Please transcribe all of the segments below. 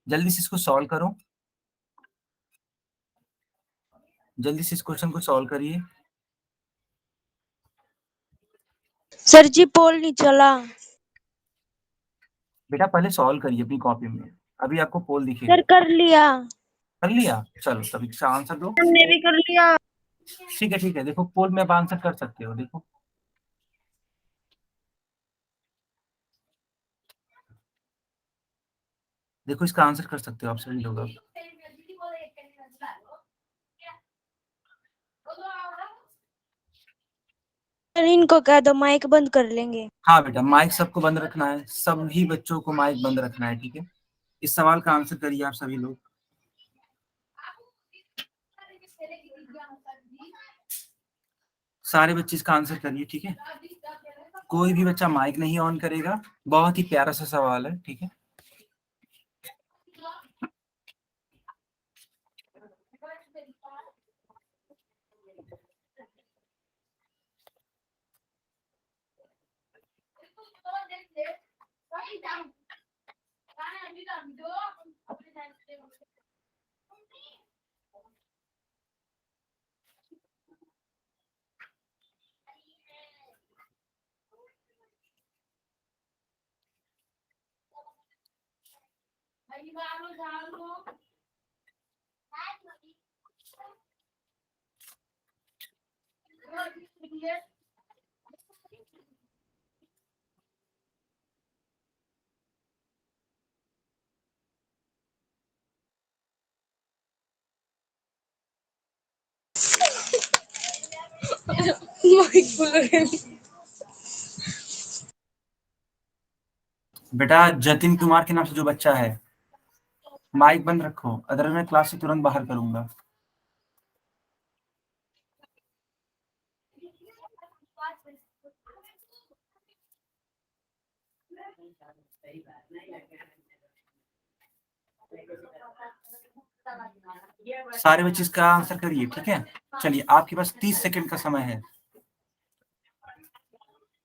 जल्दी से इसको सॉल्व करो, जल्दी से इस क्वेश्चन को सॉल्व करिए। सर जी पोल नहीं चला। बेटा पहले सॉल्व करिए अपनी कॉपी में, अभी आपको पोल दिखेगा। सर कर लिया। कर लिया, चलो तभी इसका आंसर दो। हमने भी कर लिया। ठीक है, देखो पोल में आप आंसर कर सकते हो, देखो देखो इसका आंसर कर सकते हो आप सभी लोग अब। सर इनको कह दो माइक बंद कर लेंगे। हाँ बेटा, माइक सबको बंद रखना है, सभी बच्चों को माइक बंद रखना है, ठीक है। इस सवाल का आंसर करिए आप सभी लोग। सारे बच्चे इसका आंसर करिए, ठीक है। कोई भी बच्चा माइक नहीं ऑन करेगा। बहुत ही प्यारा सा सवाल है, ठीक है। बेटा जतिन कुमार के नाम से जो बच्चा है, माइक बंद रखो, अदर मैं क्लास से तुरंत बाहर करूंगा। सारे बच्चे इसका आंसर करिए, ठीक है। चलिए आपके पास 30 सेकंड का समय है।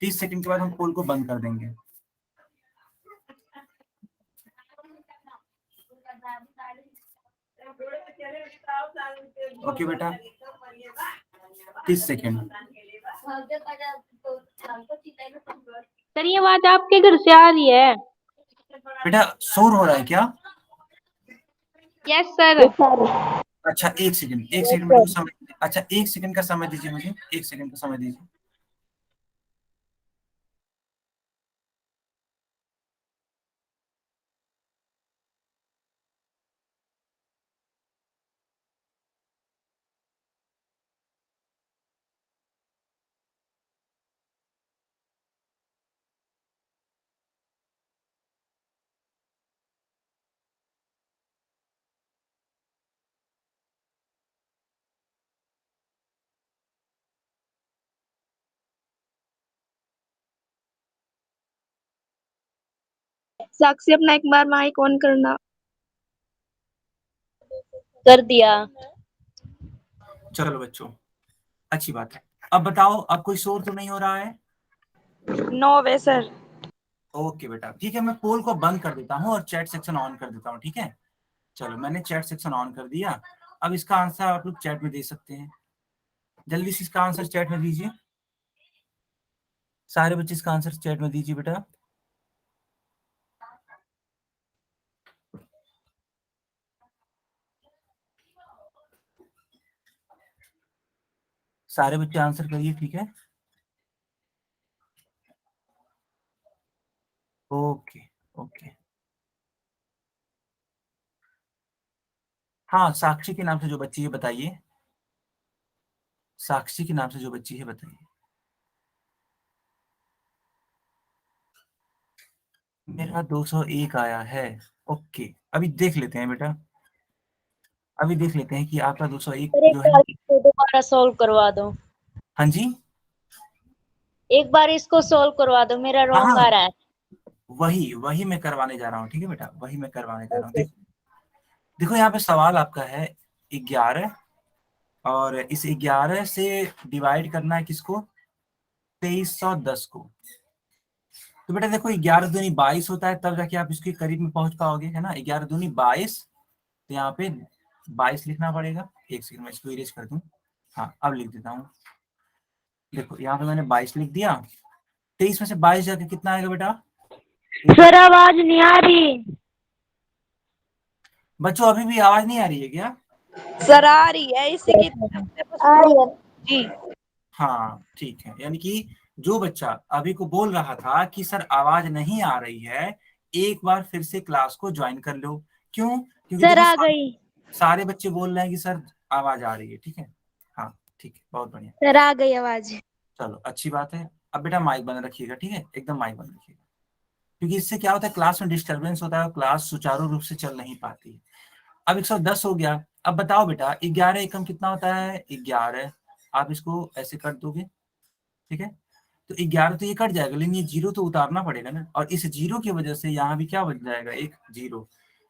30 सेकंड के बाद हम पोल को बंद कर देंगे। ओके बेटा, 30 सेकंड। सर ये आवाज आपके घर से आ रही है। बेटा शोर हो रहा है क्या? Yes sir. अच्छा एक सेकंड, एक सेकंड मेरे को समय, अच्छा एक सेकंड का समय दीजिए मुझे, एक सेकंड का समय दीजिए। साक्षी अपना एक बार माइक ऑन करना। कर दिया। चलो बच्चों, अच्छी बात है। अब बताओ, अब कोई शोर तो नहीं हो रहा है? नो वे सर। ओके बेटा, ठीक है, मैं पोल को बंद कर देता हूँ और चैट सेक्शन ऑन कर देता हूँ, ठीक है। चलो मैंने चैट सेक्शन ऑन कर दिया। अब इसका आंसर आप लोग चैट में दे सकते हैं। जल्दी से इसका आंसर चैट में दीजिए। सारे बच्चे इसका आंसर चैट में दीजिए बेटा। सारे बच्चे आंसर करिए, ठीक है। Okay okay. हाँ, साक्षी के नाम से जो बच्ची है बताइए। साक्षी के नाम से जो बच्ची है बताइए। मेरा 201 आया है। ओके, अभी देख लेते हैं बेटा, अभी देख लेते हैं कि आपका 201 सर एक जो है। बार इसको दोबारा सॉल्व करवा दो। हाँ जी। एक बार इसको सॉल्व करवा दो, मेरा हाँ रॉन्ग आ रहा है। वही वही मैं करवाने जा रहा हूँ, ठीक है बेटा, वही मैं करवाने जा रहा हूँ। ओके। देखो यहाँ पे सवाल आपका है 11, और इस 11 से डिवाइड करना है किसको? 2310 को। तो बेटा देखो 11 दूनी 22 होता है, तब जाके आप इसके करीब में पहुंच पाओगे, है ना। 11 दूनी 22, तो यहाँ पे 22 लिखना पड़ेगा। एक सेकंड में इसको इरेज कर दूं। हाँ अब लिख देता हूँ। देखो यहाँ पे मैंने 22 लिख दिया। 23 में से 22 जाके कितना आएगा बेटा? सर आवाज नहीं आ रही। बच्चों अभी भी आवाज नहीं आ रही है क्या? सर आ रही है, इसी की आ रही है। जी। हाँ ठीक है, यानी कि जो बच्चा अभी को बोल रहा था कि सर आवाज नहीं आ रही है, एक बार फिर से क्लास को ज्वाइन कर लो। क्यों? क्योंकि सर देखो आ गई। सारे बच्चे बोल रहे हैं कि सर आवाज आ रही है। ठीक है, हाँ ठीक है, बहुत बढ़िया। सर आ गई आवाज। चलो अच्छी बात है। अब बेटा माइक बंद रखिएगा, ठीक है, एकदम माइक बंद रखिएगा, क्योंकि इससे क्या होता है, क्लास में डिस्टरबेंस होता है और क्लास सुचारू रूप से चल नहीं पाती है। अब 110 हो गया। अब बताओ बेटा 11 एकम कितना होता है? 11। आप इसको ऐसे कर दोगे, ठीक है, तो 11 तो ये कट जाएगा, लेकिन ये जीरो तो उतारना पड़ेगा ना, और इस जीरो की वजह से यहाँ भी क्या बच जाएगा? एक जीरो।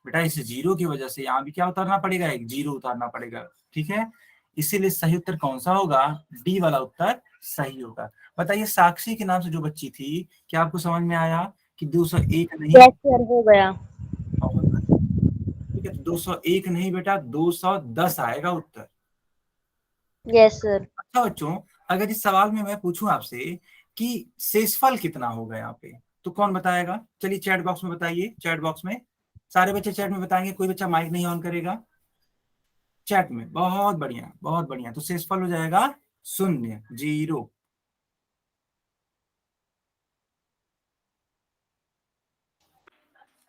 बेटा इस जीरो की वजह से यहाँ भी क्या उतारना पड़ेगा? एक जीरो उतारना पड़ेगा, ठीक है। इसीलिए सही उत्तर कौन सा होगा? डी वाला उत्तर सही होगा। बताइए साक्षी के नाम से जो बच्ची थी, क्या आपको समझ में आया कि 201 नहीं? यस सर हो गया। और ठीक है, तो 201 नहीं बेटा, 210 आएगा उत्तर। Yes sir. अच्छा बच्चों, अगर इस सवाल में मैं पूछूं आपसे कि शेषफल कितना होगा यहाँ पे, तो कौन बताएगा? चलिए चैट बॉक्स में बताइए, चैट बॉक्स में सारे बच्चे चैट में बताएंगे, कोई बच्चा माइक नहीं ऑन करेगा। चैट में, बहुत बढ़िया बहुत बढ़िया। तो शेषफल हो जाएगा 0, 0।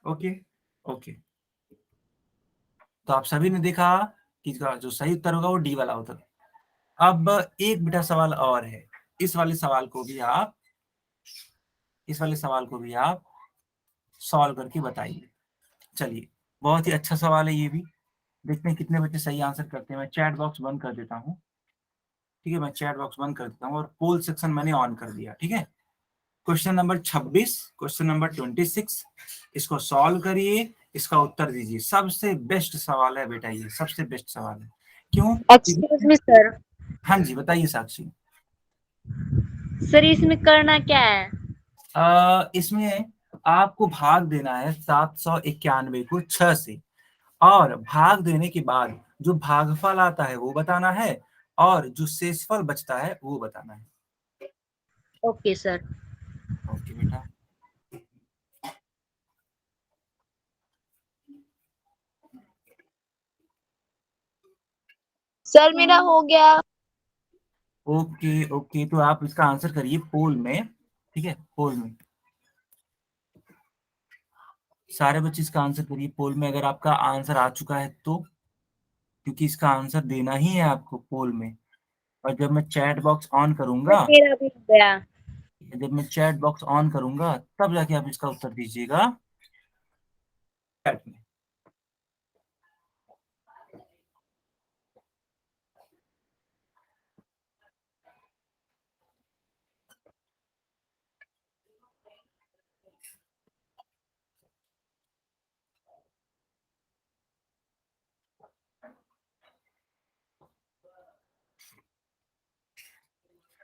ओके ओके, तो आप सभी ने देखा कि इसका जो सही उत्तर होगा वो डी वाला होता है। अब एक बेटा सवाल और है, इस वाले सवाल को भी आप इस वाले सवाल को भी आप सॉल्व करके बताइए। चलिए, बहुत ही अच्छा सवाल है ये भी। देखते हैं कितने बच्चे सही आंसर करते हैं। मैं चैट बॉक्स बंद कर देता हूँ, ठीक है, मैं चैट बॉक्स बंद कर देता हूँ और पोल सेक्शन मैंने ऑन कर दिया, ठीक है। क्वेश्चन नंबर 26, क्वेश्चन नंबर 26, इसको सॉल्व करिए, इसका उत्तर दीजिए। सबसे बेस्ट सवाल है बेटा, ये सबसे बेस्ट सवाल है। क्यों? Excuse me sir. हाँ जी बताइए साक्षी। सर इसमें करना क्या है? इसमें आपको भाग देना है 791 को 6 से, और भाग देने के बाद जो भागफल आता है वो बताना है, और जो शेषफल बचता है वो बताना है। Okay sir. ओके बेटा। सर मेरा हो गया। ओके ओके, तो आप इसका आंसर करिए पोल में, ठीक है, पोल में सारे बच्चे इसका आंसर करिए पोल में, अगर आपका आंसर आ चुका है तो, क्योंकि इसका आंसर देना ही है आपको पोल में। और जब मैं चैट बॉक्स ऑन सर करूंगा, मेरा भी हो गया। जब मैं चैट बॉक्स ऑन करूंगा तब जाके आप इसका उत्तर दीजिएगा चैट में।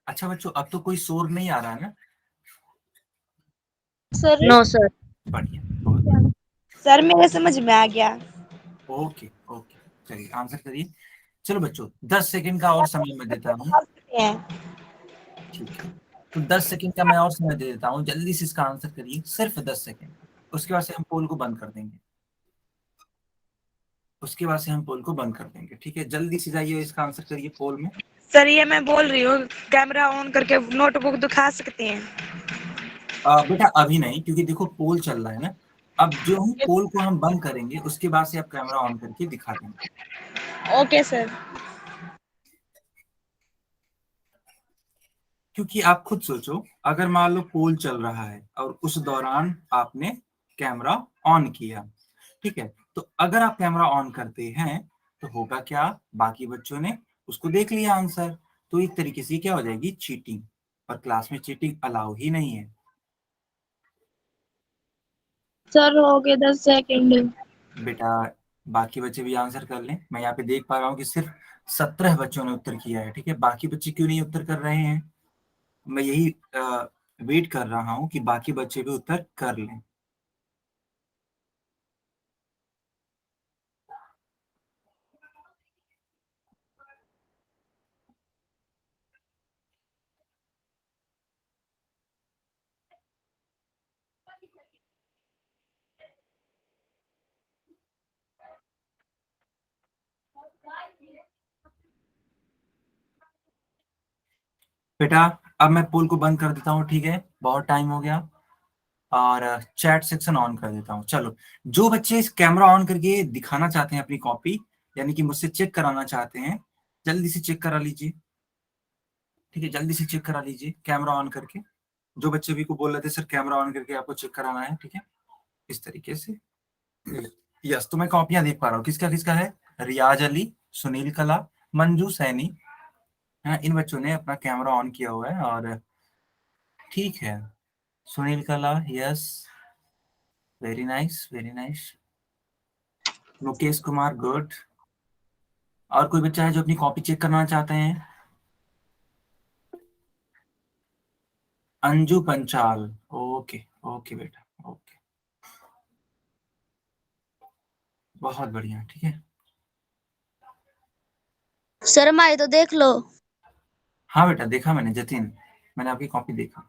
अच्छा बच्चों, अब तो कोई शोर नहीं आ रहा है ना? Sir no sir. बढ़िया, बहुत सर मेरे समझ में आ गया। Okay okay. चलिए आंसर करिए। चलो बच्चों 10 सेकंड का और समय मैं देता हूँ, आ सकते हैं। ठीक है, तो 10 सेकंड का मैं और समय दे देता हूँ, जल्दी से इसका आंसर करिए, सिर्फ 10 सेकंड। उसके बाद से हम पोल को बंद कर देंगे, उसके बाद से हम पोल को बंद कर देंगे, ठीक है। जल्दी से जाइए, इसका आंसर करिए पोल में। सर ये मैं बोल रही हूँ, कैमरा ऑन करके नोटबुक दिखा सकते हैं। बेटा अभी नहीं, क्योंकि देखो पोल चल रहा है ना। अब जो ही पोल को हम बंद करेंगे उसके बाद से आप कैमरा ऑन करके दिखा देंगे। Okay sir. क्योंकि आप खुद सोचो, अगर मान लो पोल चल रहा है और उस दौरान आपने कैमरा ऑन किया, ठीक है, तो अगर आप कैमरा ऑन करते हैं तो होगा क्या? बाकी बच्चों ने उसको देख लिया आंसर, तो एक तरीके से क्या हो जाएगी? चीटिंग। और क्लास में चीटिंग अलाउ ही नहीं है। सर हो गए 10 सेकंड। बेटा बाकी बच्चे भी आंसर कर लें। मैं यहाँ पे देख पा रहा हूँ कि सिर्फ 17 बच्चों ने उत्तर किया है, ठीक है। बाकी बच्चे क्यों नहीं उत्तर कर रहे हैं? मैं यही वेट कर रहा हूं कि बाकी बच्चे भी उत्तर कर लें। बेटा अब मैं पोल को बंद कर देता हूँ, ठीक है, बहुत टाइम हो गया। और चैट सेक्शन ऑन कर देता हूँ। चलो, जो बच्चे इस कैमरा ऑन करके दिखाना चाहते हैं अपनी कॉपी, यानी कि मुझसे चेक कराना चाहते हैं, जल्दी से चेक करा लीजिए। ठीक है, जल्दी से चेक करा लीजिए कैमरा ऑन करके। जो बच्चे भी को बोल रहे थे सर कैमरा ऑन करके आपको चेक कराना है, ठीक है, इस तरीके से। यस, तो मैं कॉपियां देख पा रहा हूँ, किसका किसका है। रियाज अली, सुनील कला, मंजू सैनी, हाँ, इन बच्चों ने अपना कैमरा ऑन किया हुआ है। और ठीक है, सुनील कला, yes, very nice very nice. Mukesh Kumar, good. और कोई बच्चा है जो अपनी कॉपी चेक करना चाहते हैं। अंजू पंचाल, ओके ओके बेटा, ओके, बहुत बढ़िया, ठीक है। सर हमारी तो देख लो। हाँ बेटा, देखा मैंने जतिन, मैंने आपकी कॉपी देखा।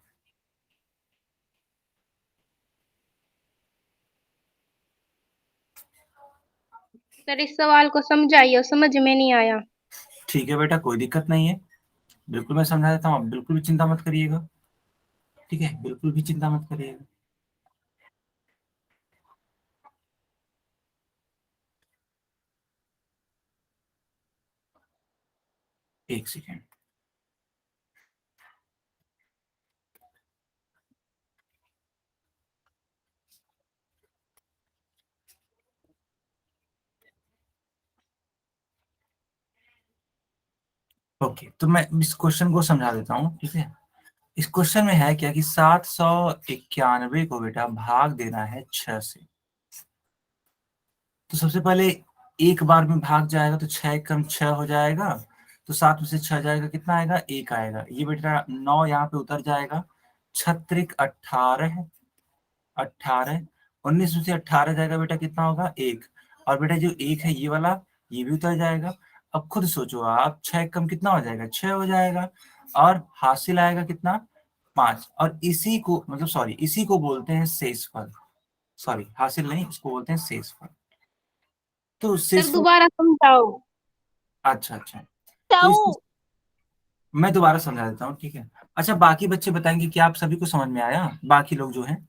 सर इस सवाल को समझाइए, समझ में नहीं आया। ठीक है बेटा, कोई दिक्कत नहीं है, बिल्कुल मैं समझा देता हूँ, आप बिल्कुल भी चिंता मत करिएगा। ठीक है, बिल्कुल भी चिंता मत करिएगा। एक सेकेंड। ओके, तो मैं इस क्वेश्चन को समझा देता हूँ, ठीक है। इस क्वेश्चन में है क्या कि 791 को बेटा भाग देना है 6 से। तो सबसे पहले एक बार में भाग जाएगा तो 6 कम 6 हो जाएगा, तो 7 में से 6 जाएगा, कितना आएगा, 1 आएगा। ये बेटा 9 यहाँ पे उतर जाएगा, छत्रिक 18, 18, 19 में से 18 जाएगा बेटा, कितना होगा, 1। और बेटा जो 1 है ये वाला, ये भी उतर जाएगा। अब खुद सोचो आप, 6 कम कितना हो जाएगा, 6 हो जाएगा। और हासिल आएगा कितना, 5। और इसी को मतलब सॉरी, इसी को बोलते हैं शेषफल। सॉरी, हासिल नहीं, इसको बोलते हैं शेषफल। तो सर शेषफल, दोबारा समझाओ। अच्छा अच्छा, तो इस मैं दोबारा समझा देता हूँ, ठीक है। अच्छा, बाकी बच्चे बताएंगे कि आप सभी को समझ में आया, बाकी लोग जो हैं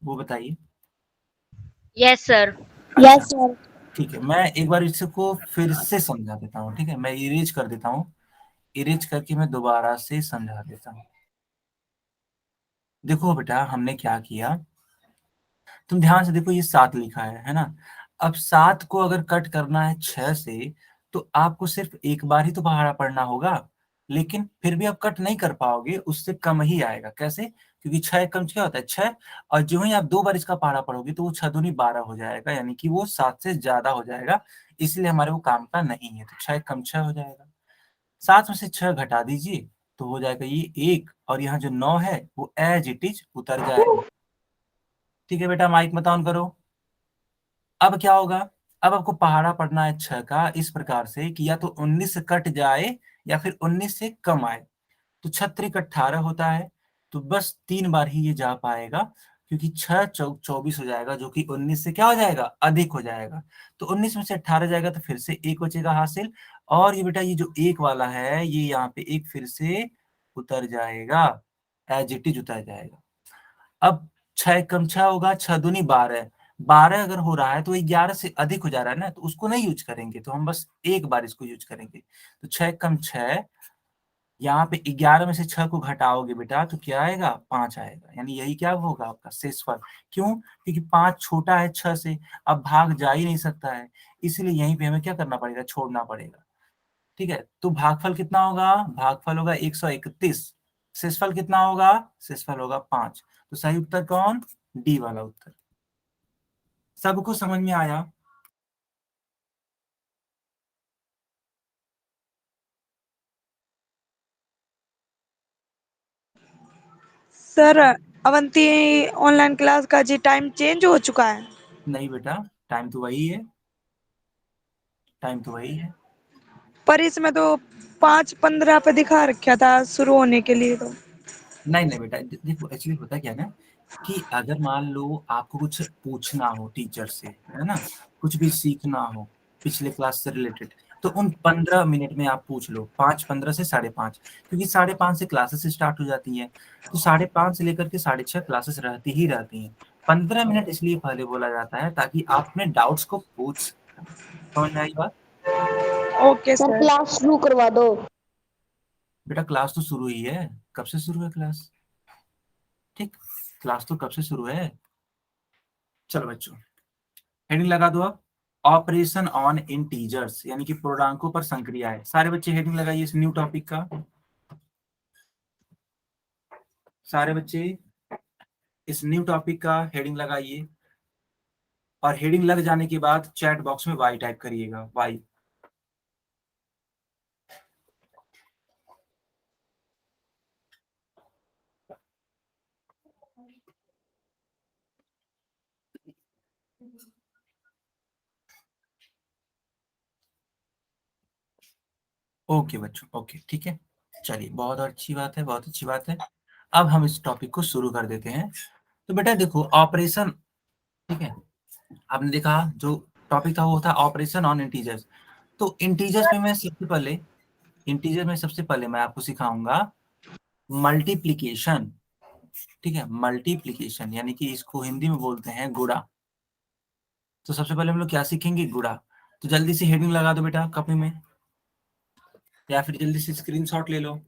वो बताइए। Yes sir. अच्छा, यस सर। ठीक है, मैं एक बार इसको फिर से समझा देता हूँ, ठीक है, मैं इरेज कर देता हूँ, इरेज करके मैं दोबारा से समझा देता हूँ। देखो बेटा, हमने क्या किया, तुम ध्यान से देखो, ये 7 लिखा है ना। अब 7 को अगर कट करना है 6 से, तो आपको सिर्फ एक बार ही तो पहाड़ा पढ़ना होगा, लेकिन फिर भी आप कट नहीं कर पाओगे, उससे कम ही आएगा। कैसे, क्योंकि 6 कम 6 होता है 6, और जो ही आप 2 बार इसका पहाड़ा पढ़ोगे तो वो 6 दूनी 12 हो जाएगा, यानी कि वो 7 से ज्यादा हो जाएगा, इसलिए हमारे वो काम का नहीं है। तो 6 कम 6 हो जाएगा, 7 में से 6 घटा दीजिए तो हो जाएगा ये 1, और यहाँ जो 9 है वो एज इट इज उतर जाएगा। ठीक है बेटा, माइक मत ऑन करो। अब क्या होगा, अब आपको पहाड़ा पढ़ना है 6 का इस प्रकार से कि या तो 19 से कट जाए या फिर 19 से कम आए। तो 6 18 होता है, तो बस 3 बार ही ये जा पाएगा, क्योंकि 6 चौक 24 हो जाएगा, जो कि 19 से क्या हो जाएगा, अधिक हो जाएगा। तो 19 में से 18 जाएगा तो फिर से 1 बचेगा हासिल। और ये बेटा ये जो 1 वाला है, ये यहाँ पे 1 फिर से उतर जाएगा, एज इट इज उतर जाएगा। अब 6 कम 6 होगा, 6 दूनी 12, 12 अगर हो रहा है तो 11 से अधिक हो जा रहा है ना, तो उसको नहीं यूज करेंगे, तो हम बस एक बार इसको यूज करेंगे। तो 6 कम 6, यहाँ पे 11 में से 6 को घटाओगे बेटा तो क्या आएगा, 5 आएगा, यानी यही क्या होगा आपका शेषफल। क्यों, क्योंकि 5 छोटा है 6 से, अब भाग जा ही नहीं सकता है, इसलिए यहीं पे हमें क्या करना पड़ेगा, छोड़ना पड़ेगा। ठीक है, तो भागफल कितना होगा, भागफल होगा 131, शेषफल कितना होगा, शेषफल होगा 5। तो सही उत्तर कौन, डी वाला उत्तर। सबको समझ में आया। सर अवंती ऑनलाइन क्लास का जी टाइम चेंज हो चुका है। नहीं बेटा, टाइम तो वही है, टाइम तो वही है। पर इसमें तो 5:15 पे दिखा रखा था शुरू होने के लिए तो। नहीं नहीं बेटा, देखो एक्चुअली होता क्या है ना, कि अगर मान लो आपको कुछ पूछना हो टीचर से, है ना, कुछ भी सीखना हो पिछले क्लास से रिलेटेड, तो उन 15 मिनट में आप पूछ लो, 5:15 से 5:30, क्योंकि 5:30 से क्लासेस स्टार्ट हो जाती हैं, तो 5:30 से लेकर के 6:30 क्लासेस रहती ही रहती हैं। 15 मिनट इसलिए पहले बोला जाता है ताकि आप अपने डाउट्स को पूछ सकें। समझ में आई बात? Okay sir sir. क्लास शुरू करवा दो। बेटा क्लास तो शुरू ही है, कब से शुरू है क्लास? ठीक, क्लास तो कब से शुरू है। चलो बच्चों, हेडिंग लगा दो आप, ऑपरेशन ऑन इंटीजर्स, यानी कि पूर्णांकों पर संक्रियाएं। सारे बच्चे हेडिंग लगाइए इस न्यू टॉपिक का, सारे बच्चे इस न्यू टॉपिक का हेडिंग लगाइए, और हेडिंग लग जाने के बाद चैट बॉक्स में वाई टाइप करिएगा, वाई। ओके बच्चों, ओके ठीक है, चलिए बहुत अच्छी बात है, बहुत अच्छी बात है। अब हम इस टॉपिक को शुरू कर देते हैं। तो बेटा देखो ऑपरेशन, ठीक है, आपने देखा जो टॉपिक था वो था ऑपरेशन ऑन इंटीजर्स। तो इंटीजर्स में मैं सबसे पहले, इंटीजर में सबसे पहले मैं आपको सिखाऊंगा मल्टीप्लिकेशन। ठीक है, मल्टीप्लिकेशन यानी कि इसको हिंदी में बोलते हैं गुणा। तो सबसे पहले हम लोग क्या सीखेंगे? गुणा। तो जल्दी से हेडिंग लगा दो बेटा कॉपी में, या फिर जल्दी से स्क्रीनशॉट ले लो,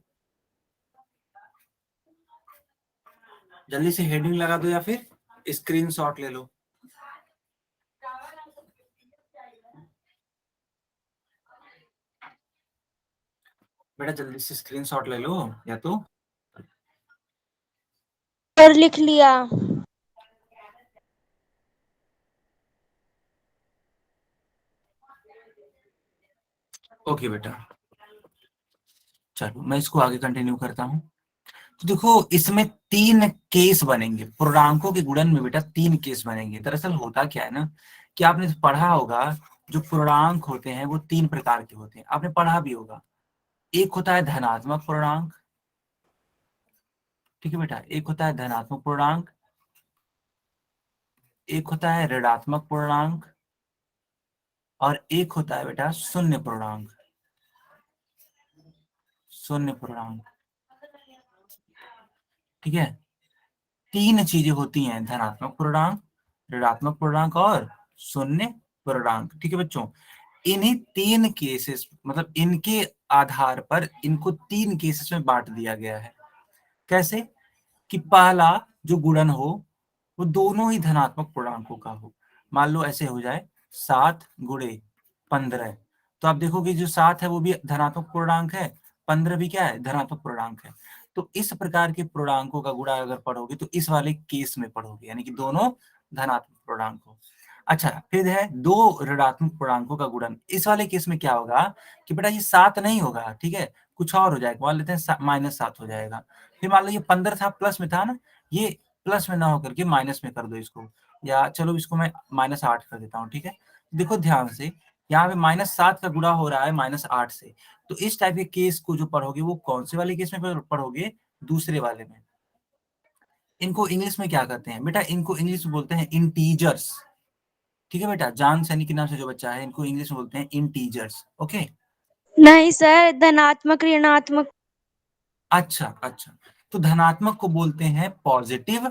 जल्दी से हेडिंग लगा दो या फिर स्क्रीनशॉट ले लो। बेटा जल्दी से स्क्रीनशॉट ले लो, या तो सर लिख लिया। ओके बेटा। चलो मैं इसको आगे कंटिन्यू करता हूँ। तो देखो इसमें 3 केस बनेंगे, पूर्णांकों के गुणन में बेटा 3 केस बनेंगे। दरअसल होता क्या है ना, कि आपने पढ़ा होगा जो पूर्णांक होते हैं वो 3 प्रकार के होते हैं, आपने पढ़ा भी होगा। एक होता है धनात्मक पूर्णांक, ठीक है बेटा, एक होता है धनात्मक पूर्णांक, एक होता है ऋणात्मक पूर्णांक, और एक होता है बेटा शून्य पूर्णांक। शून्य पूर्णांक, ठीक है, 3 चीजें होती हैं, धनात्मक पूर्णांक, ऋणात्मक पूर्णांक और शून्य पूर्णांक। ठीक है बच्चों, इन्हीं 3 केसेस, मतलब इनके आधार पर इनको 3 केसेस में बांट दिया गया है। कैसे? कि पहला जो गुणन हो वो दोनों ही धनात्मक पूर्णांकों का हो। मान लो ऐसे हो जाए 7 × 15, तो आप देखोगे जो 7 है वो भी धनात्मक पूर्णांक है, 15 भी क्या है? धनात्मक पूर्णांक है। तो इस प्रकार के पूर्णांकों का गुणा अगर पढ़ोगे तो इस वाले केस में पढ़ोगे, यानी कि दोनों धनात्मक पूर्णांक हो। अच्छा, फिर है 2 ऋणात्मक पूर्णांकों का गुणन। इस वाले केस में क्या होगा कि बेटा ये 7 नहीं होगा, ठीक है, कुछ और हो जाएगा, मान लेते हैं -7 हो जाएगा। फिर मान लो ये 15 था, प्लस में था ना, ये प्लस में ना होकर के माइनस में कर दो इसको, या चलो इसको मैं -8 कर देता हूँ। ठीक है, देखो ध्यान से, यहाँ पे -7 का गुणा हो रहा है -8 से। तो इस टाइप के केस को जो पढ़ोगे वो कौन से वाले केस में पढ़ोगे? दूसरे वाले में। इनको इंग्लिश में क्या कहते हैं बेटा? इनको इंग्लिश में बोलते हैं इंटीजर्स। ठीक है बेटा, जान सैनी के नाम से जो बच्चा है, इनको इंग्लिश में बोलते हैं इंटीजर्स। ओके, नहीं सर, धनात्मक ऋणात्मक। अच्छा अच्छा, तो धनात्मक को बोलते हैं पॉजिटिव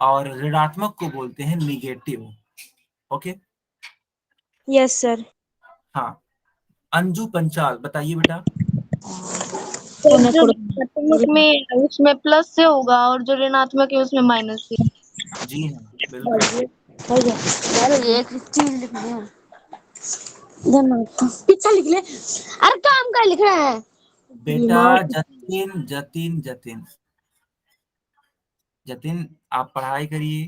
और ऋणात्मक को बोलते हैं निगेटिव। Okay, yes sir. हाँ, अंजू पंचाल बताइए बेटा। सर जो धनात्मक में उसमें प्लस से होगा और जो ऋणात्मक है उसमें माइनस से। जी हाँ बिल्कुल। एक चीज लिखनी है। धनात्मक पीछा लिख ले। अरे काम का लिख रहा है। बेटा जतिन जतिन जतिन जतिन, आप पढ़ाई करिए,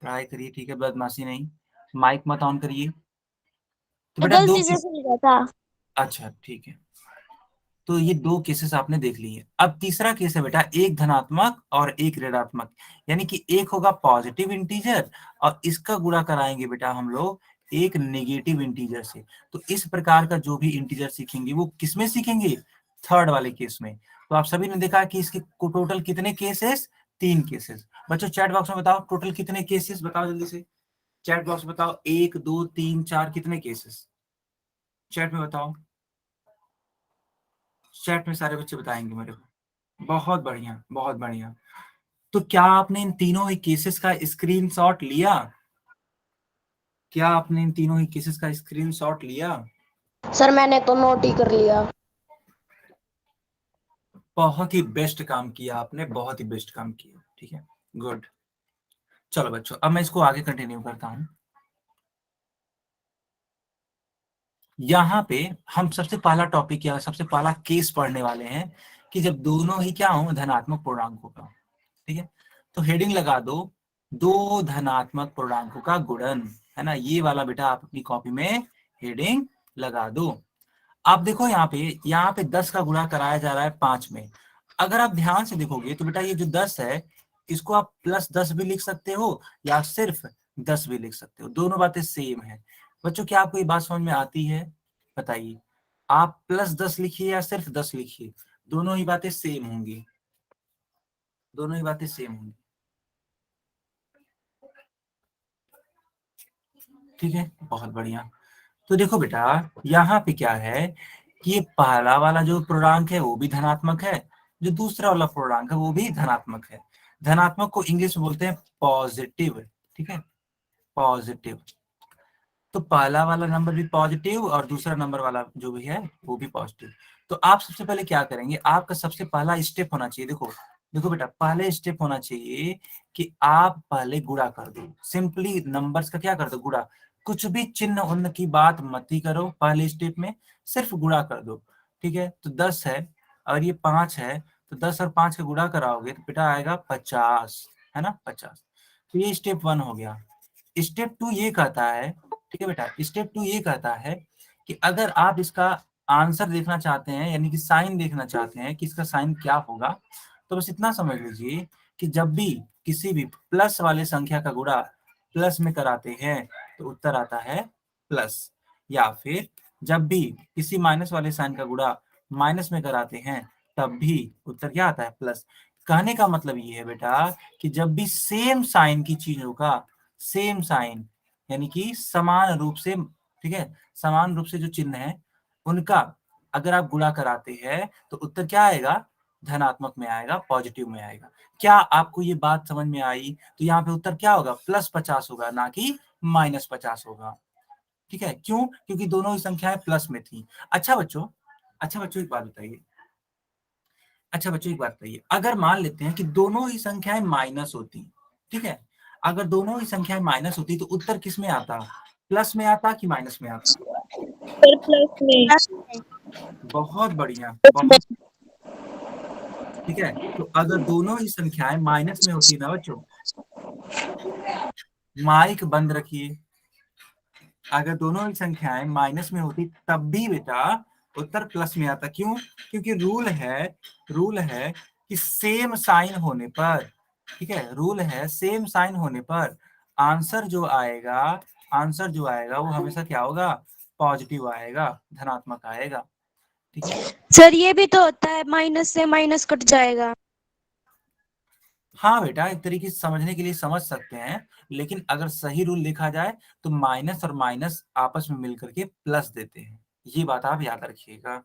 पढ़ाई करिए, ठीक है, बदमाशी नहीं। माइक मत ऑन करिए। तो बेटा दो गलती से चीज, लिखा था। अच्छा ठीक है, तो ये दो केसेस आपने देख लिए। अब तीसरा केस है बेटा एक धनात्मक और एक ऋणात्मक, यानी कि एक होगा पॉजिटिव इंटीजर और इसका गुणा कराएंगे बेटा हम लोग एक नेगेटिव इंटीजर से। तो इस प्रकार का जो भी इंटीजर सीखेंगे वो किसमें सीखेंगे, थर्ड वाले केस में। तो आप सभी ने देखा कि इसके टोटल कितने केसेस, 3 केसेस। बच्चों चैट बॉक्स में बताओ टोटल कितने केसेस, बताओ जल्दी से चैट बॉक्स में बताओ, 1 2 3 4 कितने केसेस, चैट में बताओ, चैट में सारे बच्चे बताएंगे मेरे को। बहुत बढ़िया बहुत बढ़िया। तो क्या आपने इन तीनों ही केसेस का स्क्रीनशॉट लिया, क्या आपने इन तीनों ही केसेस का स्क्रीनशॉट लिया? सर मैंने तो नोट ही कर लिया। बहुत ही बेस्ट काम किया आपने, बहुत ही बेस्ट काम किया, ठीक है, गुड। चलो बच्चों अब मैं इसको आगे कंटिन्यू करता हूं। यहाँ पे हम सबसे पहला टॉपिक या सबसे पहला केस पढ़ने वाले हैं कि जब दोनों ही क्या हो धनात्मक पूर्णांकों का, ठीक है। तो हेडिंग लगा दो, दो धनात्मक पूर्णांकों का गुणन, है ना, ये वाला बेटा आप अपनी कॉपी में हेडिंग लगा दो। आप देखो यहाँ पे 10 का गुणा कराया जा रहा है 5 में। अगर आप ध्यान से देखोगे तो बेटा ये जो 10 है इसको आप +10 भी लिख सकते हो या सिर्फ 10 भी लिख सकते हो, दोनों बातें सेम है। बच्चों क्या आपको ये बात समझ में आती है, बताइए। आप +10 लिखिए या सिर्फ 10 लिखिए, दोनों ही बातें सेम होंगी, दोनों ही बातें सेम होंगी, ठीक है, बहुत बढ़िया। तो देखो बेटा यहाँ पे क्या है कि ये पहला वाला जो पूर्णांक है वो भी धनात्मक है, जो दूसरा वाला पूर्णांक है वो भी धनात्मक है। धनात्मक को इंग्लिश में बोलते हैं पॉजिटिव, ठीक है, पॉजिटिव। तो पहला वाला नंबर भी पॉजिटिव और दूसरा नंबर वाला जो भी है वो भी पॉजिटिव। तो आप सबसे पहले क्या करेंगे, आपका सबसे पहला स्टेप होना चाहिए, देखो देखो बेटा पहले स्टेप होना चाहिए कि आप पहले गुणा कर दो, सिंपली नंबर्स का क्या कर दो, गुणा। कुछ भी चिन्ह उन्न की बात मत ही करो पहले स्टेप में, सिर्फ गुणा कर दो, ठीक है। तो 10 है और ये 5 है, तो 10 और 5 का गुणा कराओगे तो बेटा आएगा 50, है ना, 50। तो ये स्टेप 1 हो गया। स्टेप 2 ये कहता है, ठीक है बेटा, स्टेप 2 ये कहता है कि अगर आप इसका आंसर देखना चाहते हैं यानी कि साइन देखना चाहते हैं कि इसका साइन क्या होगा, तो बस इतना समझ लीजिए कि जब भी किसी भी प्लस वाले संख्या का गुणा प्लस में कराते हैं तो उत्तर आता है प्लस, या फिर जब भी किसी माइनस वाले साइन का गुणा माइनस में कराते हैं तब भी उत्तर क्या आता है, प्लस। कहने का मतलब ये है बेटा कि जब भी सेम साइन की चीजों का, सेम साइन यानी कि समान रूप से, ठीक है, समान रूप से जो चिन्ह है उनका अगर आप गुणा कराते हैं तो उत्तर क्या आएगा, धनात्मक में आएगा, पॉजिटिव में आएगा। क्या आपको ये बात समझ में आई? तो यहाँ पे उत्तर क्या होगा, +50 होगा, ना कि -50 होगा, ठीक है। क्यों? क्योंकि दोनों ही संख्याएं प्लस में थी। अच्छा बच्चों, अच्छा बच्चों एक बात बताइए, अच्छा बच्चों एक बात बताइए, अगर मान लेते हैं कि दोनों ही संख्याएं माइनस होती, ठीक है, अगर दोनों ही संख्याएं माइनस होती तो उत्तर किस में आता, प्लस में आता कि माइनस में आता? सर प्लस में। बहुत बढ़िया, बहुत, ठीक है। तो अगर दोनों ही संख्याएं माइनस में होती ना बच्चों, माइक बंद रखिए, अगर दोनों ही संख्याएं माइनस में होती तब भी बेटा उत्तर प्लस में आता। क्यों? क्योंकि रूल है कि सेम साइन होने पर, ठीक है, रूल है सेम साइन होने पर आंसर जो आएगा, आंसर जो आएगा वो हमेशा क्या होगा, पॉजिटिव आएगा, धनात्मक आएगा, ठीक है। सर ये भी तो होता है, माइनस से माइनस कट जाएगा। हाँ बेटा एक तरीके से समझने के लिए समझ सकते हैं, लेकिन अगर सही रूल देखा जाए तो माइनस और माइनस आपस में मिलकर के प्लस देते हैं, ये बात आप याद रखिएगा,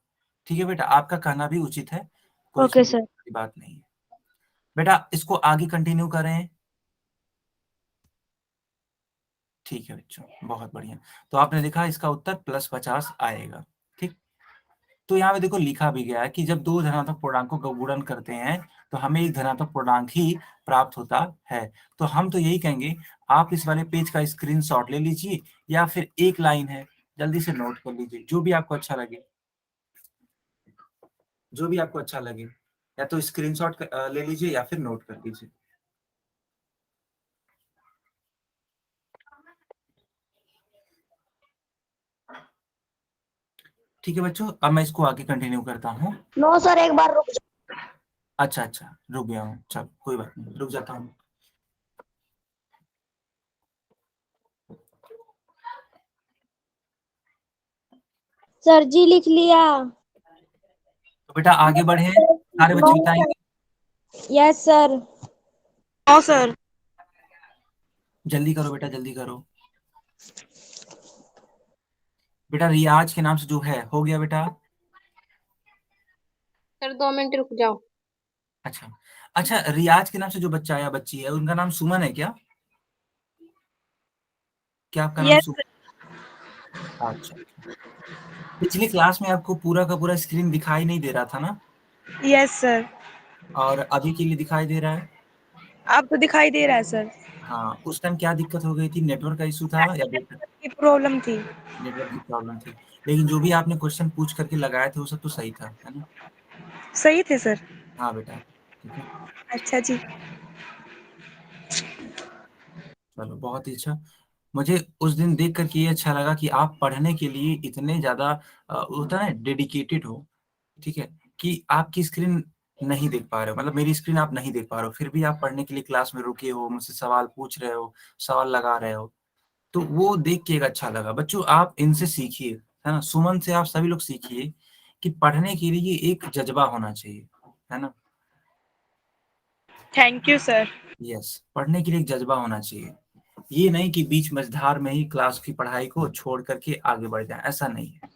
ठीक है बेटा, आपका कहना भी उचित है, कोई ओके इसमें सर। बड़ी बात नहीं है। बेटा इसको आगे कंटिन्यू करें, ठीक है बच्चों, बहुत बढ़िया। तो आपने देखा इसका उत्तर +50 आएगा, ठीक। तो यहाँ पे देखो लिखा भी गया है कि जब दो धनात्मक पूर्णांकों का गुणन करते हैं तो हमें एक धनात्मक पूर्णांक ही प्राप्त होता है। तो हम तो यही कहेंगे आप इस वाले पेज का स्क्रीनशॉट ले लीजिए या फिर एक लाइन है जल्दी से नोट कर लीजिए, जो भी आपको अच्छा लगे, जो भी आपको अच्छा लगे, या तो स्क्रीनशॉट ले लीजिए या फिर नोट कर लीजिए। ठीक है बच्चों, अब मैं इसको आगे कंटिन्यू करता हूँ। नो सर, एक बार रुक जाओ। अच्छा अच्छा, रुक गया हूँ, चल कोई बात नहीं, रुक जाता हूँ। सर जी लिख लिया। तो बेटा आगे बढ़े, सारे बच्चे बताएंगे। Yes sir. हाँ सर। जल्दी करो बेटा, जल्दी करो। बेटा रियाज के नाम से जो है, हो गया बेटा? सर 2 मिनट रुक जाओ। अच्छा अच्छा, रियाज के नाम से जो बच्चा या बच्ची है, उनका नाम सुमन है क्या? क्या आपका नाम यस। अच्छा, पिछली क्लास में आपको पूरा का पूरा स्क्रीन दिखाई नहीं दे रहा था ना, यस सर। और अभी के लिए दिखाई दे रहा है? अब तो दिखाई दे रहा है सर। हाँ, उस टाइम क्या दिक्कत हो गई थी, नेटवर्क का इशू था या बेटा? की प्रॉब्लम थी। नेटवर्क की प्रॉब्लम थी, लेकिन जो भी आपने क्वेश्चन पूछ करके लगाए थे वो सब तो सही था, है ना? सही थे सर। हाँ बेटा, ठीक है, अच्छा जी। चलो बहुत ही अच्छा। मुझे उस दिन देख करके ये अच्छा लगा कि आप पढ़ने के लिए इतने ज्यादा होता है डेडिकेटेड हो, ठीक है, कि आपकी स्क्रीन नहीं देख पा रहे हो, मतलब मेरी स्क्रीन आप नहीं देख पा रहे हो, फिर भी आप पढ़ने के लिए क्लास में रुके हो, मुझसे सवाल पूछ रहे हो, सवाल लगा रहे हो, तो वो देख के एक अच्छा लगा। बच्चों आप इनसे सीखिए, है ना, सुमन से आप सभी लोग सीखिए कि पढ़ने के लिए एक जज्बा होना चाहिए, है ना? Thank you sir. यस, पढ़ने के लिए एक जज्बा होना चाहिए, ये नहीं कि बीच मझधार में ही क्लास की पढ़ाई को छोड़ करके आगे बढ़ जाए, ऐसा नहीं है,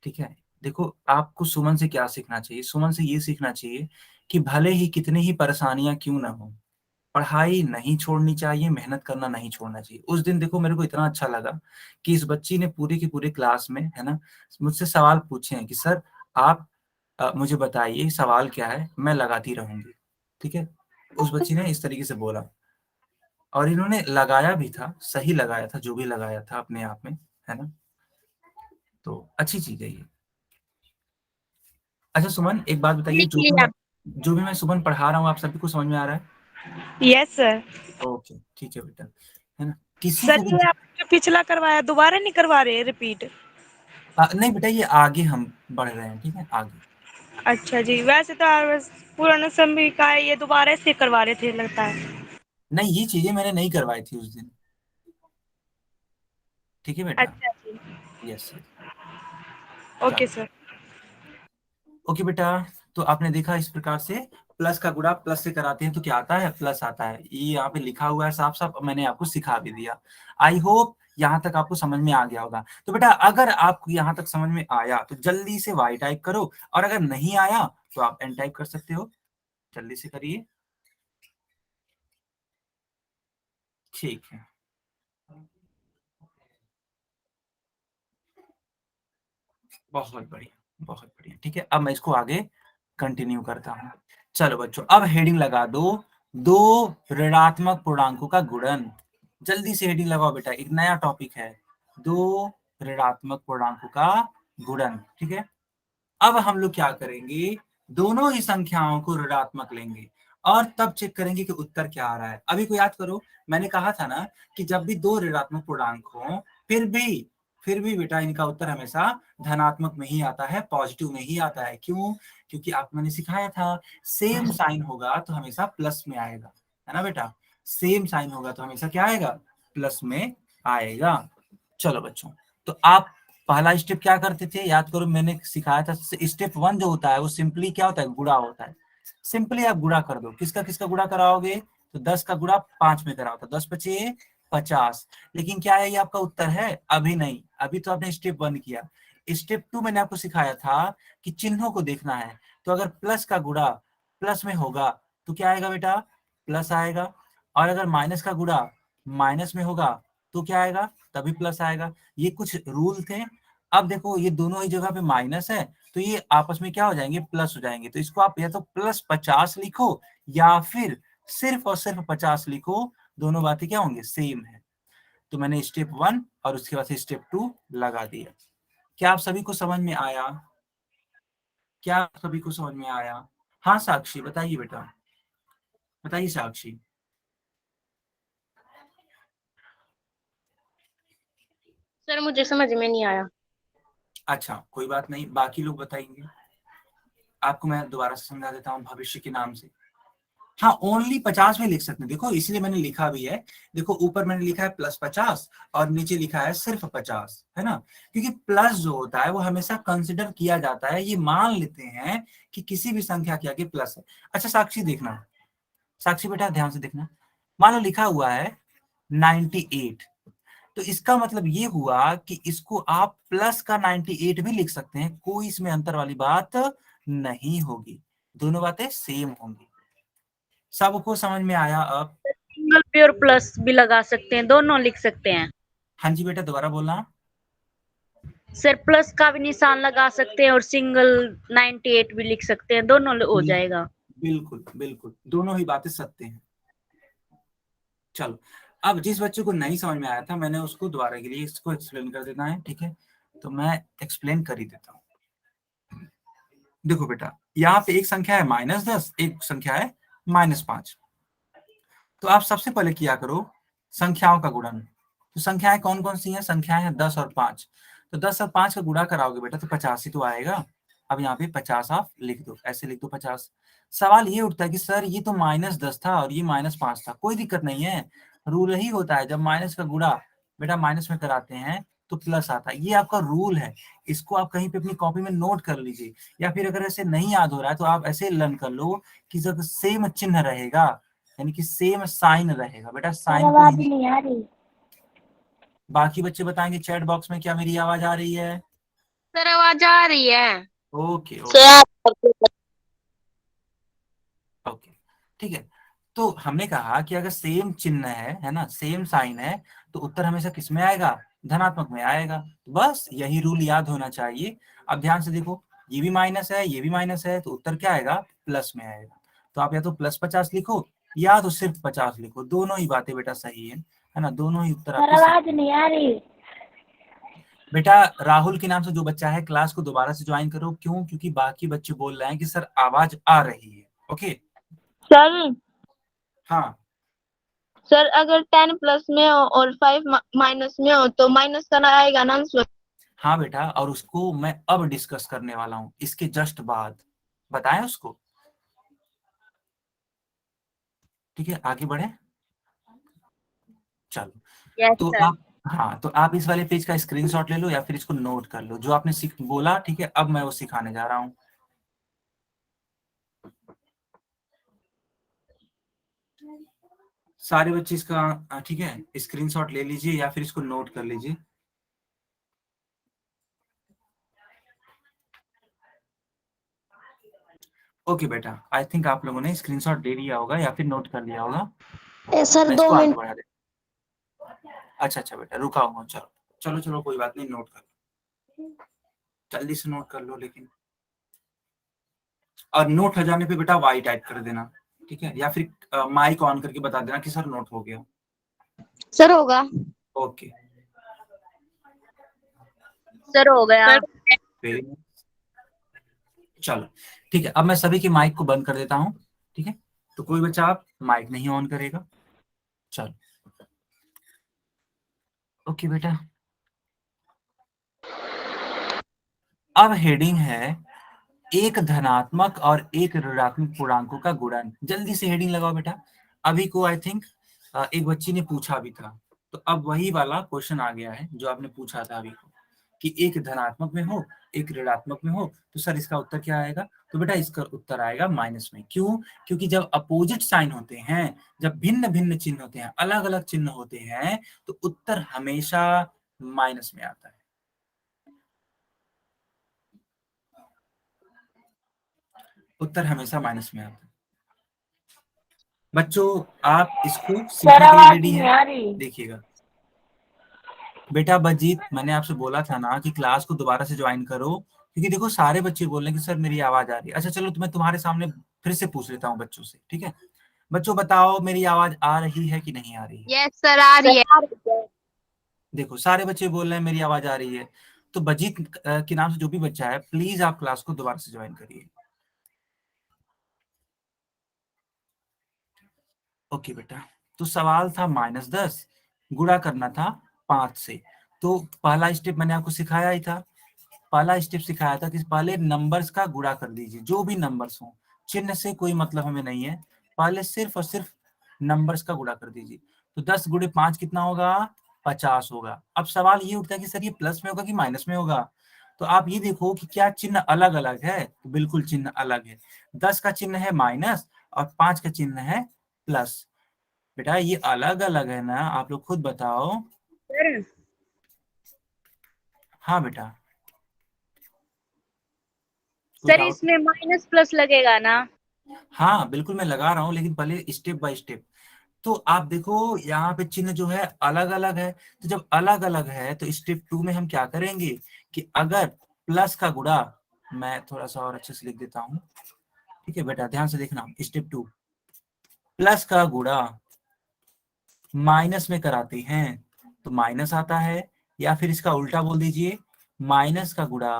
ठीक है? देखो आपको सुमन से क्या सीखना चाहिए, सुमन से ये सीखना चाहिए कि भले ही कितनी ही परेशानियां क्यों ना हो, पढ़ाई नहीं छोड़नी चाहिए, मेहनत करना नहीं छोड़ना चाहिए। उस दिन देखो मेरे को इतना अच्छा लगा कि इस बच्ची ने पूरे की पूरे क्लास में, है ना, मुझसे सवाल पूछे हैं कि सर आप मुझे बताइए सवाल क्या है, मैं लगाती रहूंगी, ठीक है? उस बच्ची ने इस तरीके से बोला, और इन्होंने लगाया भी था, सही लगाया था, जो भी लगाया था अपने आप में, है ना? तो अच्छी चीज है ये। अच्छा सुमन, एक बात बताइए, लिख लिया। जो भी मैं सुमन पढ़ा रहा हूँ आप सभी को समझ में आ रहा है? Yes sir. ओके ठीक है बेटा, है ना, किसी सर को भी ये आप जो पिछला करवाया दोबारा नहीं करवा रहे रिपीट? नहीं बेटा, ये आगे हम बढ़ रहे हैं, ठीक है, आगे। अच्छा जी। वैसे तो बस पुराना समय का है, ये दोबारा से करवा रहे थे लगता है। नहीं, ये चीजें मैंने नहीं करवाई थी उस दिन, ठीक है बेटा? अच्छा जी। यस यस, ओके चलो, सर। ओके बेटा। तो आपने देखा इस प्रकार से प्लस का गुणा प्लस से कराते हैं तो क्या आता है, प्लस आता है, ये यहाँ पे लिखा हुआ है साफ साफ, मैंने आपको सिखा भी दिया। आई होप यहाँ तक आपको समझ में आ गया होगा। तो बेटा अगर आपको यहाँ तक समझ में आया तो जल्दी से वाई टाइप करो, और अगर नहीं आया तो आप एन टाइप कर सकते हो, जल्दी से करिए, ठीक है। बहुत बढ़िया, बहुत बढ़िया, ठीक है, अब मैं इसको आगे कंटिन्यू करता हूँ। चलो बच्चों, अब हेडिंग लगा दो, दो ऋणात्मक पूर्णांकों का गुणन। जल्दी से हेडिंग लगाओ बेटा, एक नया टॉपिक है, दो ऋणात्मक पूर्णांकों का गुणन, ठीक है? अब हम लोग क्या करेंगे, दोनों ही संख्याओं को ऋणात्मक लेंगे और तब चेक करेंगे कि उत्तर क्या आ रहा है। अभी को याद करो, मैंने कहा था ना कि जब भी दो ऋणात्मक पूर्णांक हो, फिर भी बेटा इनका उत्तर हमेशा धनात्मक में ही आता है, पॉजिटिव में ही आता है। क्यों? क्योंकि आपको मैंने सिखाया था सेम साइन होगा तो हमेशा प्लस में आएगा, है ना बेटा? सेम साइन होगा तो हमेशा क्या आएगा, प्लस में आएगा। चलो बच्चों, तो आप पहला स्टेप क्या करते थे, याद करो, मैंने सिखाया था स्टेप 1 जो होता है वो सिंपली क्या होता है, गुणा होता है। सिंपली आप गुणा कर दो, किसका किसका गुणा कराओगे, तो 10 का गुणा 5 में कराओ तो 10 पचे 50। लेकिन क्या है, ये आपका उत्तर है? अभी नहीं, अभी तो आपने स्टेप 1 किया। स्टेप 2 मैंने आपको सिखाया था कि चिन्हों को देखना है, तो अगर प्लस का गुणा प्लस में होगा तो क्या आएगा बेटा, प्लस आएगा, और अगर माइनस का गुणा माइनस में होगा तो क्या आएगा, तभी प्लस आएगा। ये कुछ रूल थे। अब देखो ये दोनों ही जगह पे माइनस है, तो ये आपस में क्या हो जाएंगे, प्लस हो जाएंगे। तो इसको आप या तो +50 लिखो या फिर सिर्फ और सिर्फ 50 लिखो, दोनों बातें क्या होंगे, सेम है। तो मैंने स्टेप 1 और उसके बाद स्टेप 2 लगा दिया। क्या आप सभी को समझ में आया? क्या आप सभी को समझ में आया? हाँ साक्षी बताइए बेटा, बताइए साक्षी। सर मुझे समझ में नहीं आया। अच्छा कोई बात नहीं, बाकी लोग बताएंगे। आपको मैं दोबारा से समझा देता हूँ भविष्य के नाम से। हाँ ओनली 50 में लिख सकते हैं, देखो इसलिए मैंने लिखा भी है। देखो ऊपर मैंने लिखा है +50 और नीचे लिखा है सिर्फ 50, है ना। क्योंकि प्लस जो होता है वो हमेशा कंसिडर किया जाता है, ये मान लेते हैं कि किसी भी संख्या के आगे प्लस है। अच्छा साक्षी देखना, साक्षी बेटा ध्यान से देखना, मान लो लिखा हुआ है 98, तो इसका मतलब ये हुआ कि इसको आप प्लस का 98 भी लिख सकते हैं, कोई इसमें अंतर वाली बात नहीं होगी, दोनों बातें सेम होंगी। सबको समझ में आया अब? सिंगल पे और प्लस भी लगा सकते हैं, दोनों लिख सकते हैं। हाँ जी बेटा दोबारा बोलना। सर प्लस का भी निशान लगा सकते हैं और सिंगल 98 भी लिख सकते हैं, दोनों हो जाएगा। बिल्कुल बिल्कुल, दोनों ही बातें सत्य हैं। चलो अब जिस बच्चे को नहीं समझ में आया था, मैंने उसको दोबारा के लिए इसको एक्सप्लेन कर देना है, ठीक है। तो मैं एक्सप्लेन कर ही देता हूँ। देखो बेटा यहाँ पे एक संख्या है -10, एक संख्या है -5। तो आप सबसे पहले किया करो संख्याओं का गुणन। तो संख्याएं कौन कौन सी हैं? संख्याएं हैं 10 और 5। तो 10 और 5 का गुणा कराओगे बेटा तो 85 तो आएगा। अब यहाँ पे 50 आप लिख दो, ऐसे लिख दो 50। सवाल ये उठता है कि सर ये तो -10 था और ये -5 था। कोई दिक्कत नहीं है, रूल ही होता है, जब माइनस का गुणा बेटा माइनस में कराते हैं तो प्लस आता है, ये आपका रूल है। इसको आप कहीं पे अपनी कॉपी में नोट कर लीजिए, या फिर अगर ऐसे नहीं याद हो रहा है तो आप ऐसे लर्न कर लो कि जब सेम चिन्ह रहेगा, यानी कि सेम साइन रहेगा बेटा, साइन को आवाज ही। नहीं आ रही। बाकी बच्चे बताएंगे चैट बॉक्स में क्या मेरी आवाज आ रही है? सर आवाज आ रही है। ओके ओके सर ओके ठीक है। तो हमने कहा कि अगर सेम चिन्ह है ना, सेम साइन है, तो उत्तर हमेशा किस में आएगा? धनात्मक में आएगा। बस यही रूल याद होना चाहिए। अब ध्यान से देखो, ये भी माइनस है, ये भी माइनस है, तो उत्तर क्या आएगा? प्लस में आएगा। तो आप या तो +50 लिखो या तो सिर्फ 50 लिखो, दोनों ही बातें बेटा सही है ना, दोनों ही उत्तर आपके सही आवाज नहीं आ रही। बेटा राहुल के नाम से जो बच्चा है क्लास को दोबारा से ज्वाइन करो। क्यों? क्योंकि बाकी बच्चे बोल रहे हैं कि सर आवाज आ रही है। ओके सर हाँ सर अगर 10 प्लस में हो और 5 माइनस में हो तो माइनस का ना आएगा ना आंसर। हाँ बेटा, और उसको मैं अब डिस्कस करने वाला हूँ इसके जस्ट बाद, बताएं उसको। ठीक है आगे बढ़े, चलो। यस तो सर। आप, हाँ तो आप इस वाले पेज का स्क्रीनशॉट ले लो या फिर इसको नोट कर लो जो आपने बोला। ठीक है अब मैं वो सिखाने जा रहा हूँ। सारे बच्चे इसका ठीक है स्क्रीनशॉट ले लीजिए या फिर इसको नोट कर लीजिए। ओके बेटा, आई थिंक आप लोगों ने स्क्रीनशॉट ले लिया होगा या फिर नोट कर लिया होगा। सर मैं 2 इसको आगे मिनट। बढ़ा दे। अच्छा बेटा रुका हूँ, चलो चलो चलो कोई बात नहीं, नोट कर लो, जल्दी से नोट कर लो लेकिन। और नोट हो जाने पे बेटा वाई टाइप कर देना, ठीक है, या फिर माइक ऑन करके बता देना कि सर नोट हो गया। सर होगा। ओके सर हो गया। वेरी गुड, चलो ठीक है। अब मैं सभी के माइक को बंद कर देता हूँ, ठीक है। तो कोई बच्चा आप माइक नहीं ऑन करेगा, चलो ओके बेटा। अब हेडिंग है एक धनात्मक और एक ऋणात्मक पूर्णांकों का गुणन। जल्दी से हेडिंग लगाओ बेटा। अभी को आई थिंक एक बच्ची ने पूछा भी था, तो अब वही वाला क्वेश्चन आ गया है जो आपने पूछा था अभी को, कि एक धनात्मक में हो एक ऋणात्मक में हो, तो सर इसका उत्तर क्या आएगा? तो बेटा इसका उत्तर आएगा माइनस में। क्यों? क्योंकि जब अपोजिट साइन होते हैं, जब भिन्न भिन्न चिन्ह होते हैं, अलग अलग चिन्ह होते हैं, तो उत्तर हमेशा माइनस में आता है। उत्तर हमेशा माइनस में आता है। बच्चों आप इसको सीखने के लिए रेडी हैं? देखिएगा बेटा बजीत, मैंने आपसे बोला था ना कि क्लास को दोबारा से ज्वाइन करो, क्योंकि देखो सारे बच्चे बोल रहे हैं कि सर मेरी आवाज आ रही है। अच्छा चलो तो मैं तुम्हारे सामने फिर से पूछ लेता हूँ बच्चों से, ठीक है। बच्चों बताओ मेरी आवाज आ रही है कि नहीं आ रही है? यस सर आ रही है। देखो सारे बच्चे बोल रहे हैं मेरी आवाज आ रही है। तो बजीत के नाम से जो भी बच्चा है प्लीज आप क्लास को दोबारा से ज्वाइन करिए। ओके बेटा, तो सवाल था -10 गुणा करना था 5 से। तो पहला स्टेप मैंने आपको सिखाया ही था, पहला स्टेप सिखाया था कि पहले नंबर्स का गुणा कर दीजिए, जो भी नंबर्स हो, चिन्ह से कोई मतलब हमें नहीं है, पहले सिर्फ और सिर्फ नंबर्स का गुणा कर दीजिए। तो 10 गुणे 5 कितना होगा, 50 होगा। अब सवाल ये उठता है कि सर ये प्लस में होगा कि माइनस में होगा। तो आप ये देखो कि क्या चिन्ह अलग अलग है, तो बिल्कुल चिन्ह अलग है। 10 का चिन्ह है माइनस और 5 का चिन्ह है प्लस। बेटा ये अलग अलग है ना, आप लोग खुद बताओ। सर हाँ बेटा, कोई सर डाउट? इसमें माइनस प्लस लगेगा ना? हाँ बिल्कुल मैं लगा रहा हूँ, लेकिन पहले स्टेप बाय स्टेप। तो आप देखो यहाँ पे चिन्ह जो है अलग अलग है, तो जब अलग अलग है तो स्टेप 2 में हम क्या करेंगे कि अगर प्लस का गुणा, मैं थोड़ा सा और अच्छे से लिख देता हूँ, ठीक है बेटा ध्यान से देखना। स्टेप 2, प्लस का गुणा माइनस में कराते हैं तो माइनस आता है, या फिर इसका उल्टा बोल दीजिए, माइनस का गुणा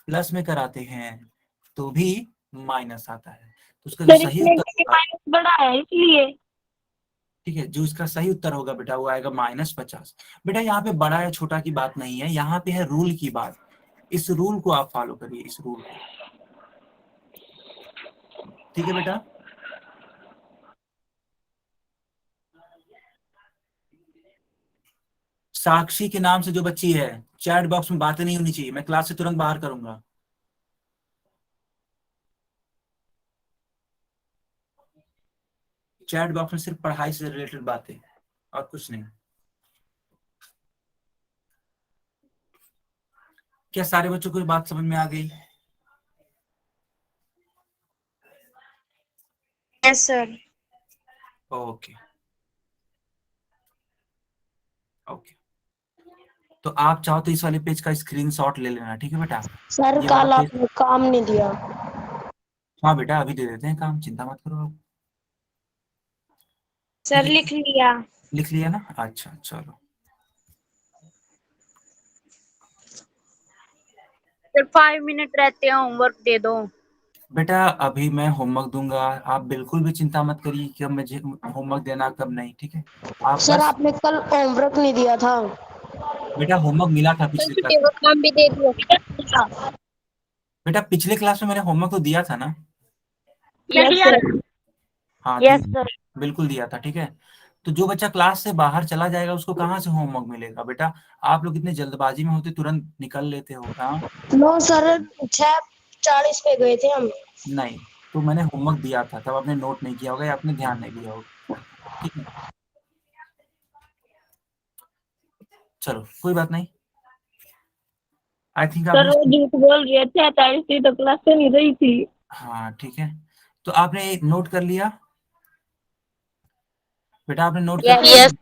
प्लस में कराते हैं तो भी माइनस आता है। तो उसका जो सर सही इसमें उत्तर क्योंकि होगा, माइनस बड़ा है इसलिए। ठीक है, जो इसका सही उत्तर होगा बेटा वो आएगा -50। बेटा यहाँ पे बड़ा या छोटा की बात नहीं है, यहाँ पे है रूल की बात। इस रूल को आप फॉलो करिए, इस रूल को, ठीक है बेटा। साक्षी के नाम से जो बच्ची है, चैट बॉक्स में बातें नहीं होनी चाहिए, मैं क्लास से तुरंत बाहर करूंगा। चैट बॉक्स में सिर्फ पढ़ाई से रिलेटेड बातें और कुछ नहीं। क्या सारे बच्चों को ये बात समझ में आ गई? Yes sir. ओके ओके, तो आप चाहो तो इस वाले पेज का स्क्रीनशॉट ले लेना, ठीक है बेटा। सर ये वाला कल पेज, आपने काम नहीं दिया। हाँ बेटा अभी दे देते हैं काम, चिंता मत करो आप। सर ठीक लिख है, लिया। लिख लिया ना, अच्छा चलो। सर 5 मिनट रहते हैं, होमवर्क दे दो। बेटा अभी मैं होमवर्क दूंगा, आप बिल्कुल भी चिंता मत करिए कि अब मुझे होमवर्क देना कब नहीं, ठीक है। आप सर बस, आपने कल होमवर्क नहीं दिया था। बेटा होमवर्क मिला था कल पिछले क्लास छुट्टी में। का काम भी दे दिया। बेटा पिछले क्लास में मैंने होमवर्क तो दिया था ना। Yes sir. हाँ यस सर। बिल्कुल दिया था, ठीक है। तो जो बच्चा क्लास से बाहर चला जाएगा उसको कहाँ से होमवर्क मिलेगा बेटा? आप लोग इतने जल्दबाजी में होते, तुरंत निकल लेते हो। हाँ नो सर 6:40 पे गए थे हम। नहीं, तो मैंने होमवर्क दिया था, तब आपने नोट नहीं किया होगा या आपने ध्यान नहीं दिया होगा, ठीक है। चलो कोई बात नहीं, आई थिंक सर आपने, वो झूठ बोल रही है, 6:40 थी तो क्लास से नहीं रही थी। हाँ ठीक है। तो आपने नोट कर लिया बेटा, आपने नोट कर लिया? यस।